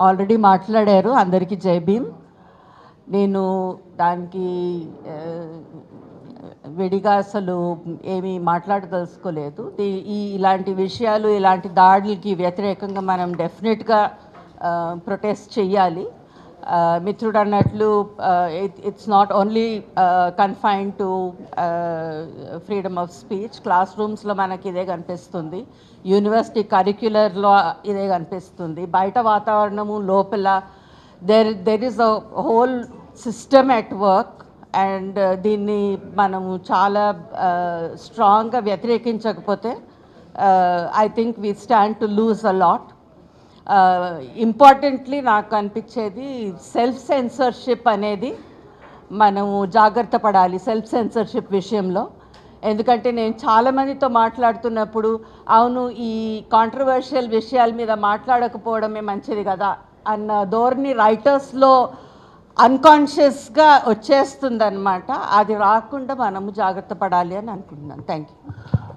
Already మాట్లాడారు. అందరికీ జై భీమ్. నేను దానికి విడిగా అసలు ఏమీ మాట్లాడదలుచుకోలేదు. ఇలాంటి విషయాలు, ఇలాంటి దాడులకి వ్యతిరేకంగా మనం డెఫినెట్గా ప్రొటెస్ట్ చెయ్యాలి. మిత్రుడు అన్నట్లు it's not only confined to freedom of speech. Class రూమ్స్లో మనకి ఇదే కనిపిస్తుంది, యూనివర్సిటీ కరిక్యులర్లో ఇదే కనిపిస్తుంది, బయట వాతావరణము లోపల there is a whole system at work. And దీన్ని మనము చాలా స్ట్రాంగ్గా వ్యతిరేకించకపోతే I think we stand to lose a lot. Importantly నాకు అనిపించేది సెల్ఫ్ సెన్సర్షిప్ అనేది మనము జాగ్రత్త పడాలి సెల్ఫ్ సెన్సర్షిప్ విషయంలో. ఎందుకంటే నేను చాలామందితో మాట్లాడుతున్నప్పుడు అవును ఈ కాంట్రవర్షియల్ విషయాల మీద మాట్లాడకపోవడమే మంచిది కదా అన్న ధోరణి రైటర్స్లో అన్కాన్షియస్గా వచ్చేస్తుందన్నమాట. అది రాకుండా మనము జాగ్రత్త పడాలి అని అనుకుంటున్నాను. Thank you.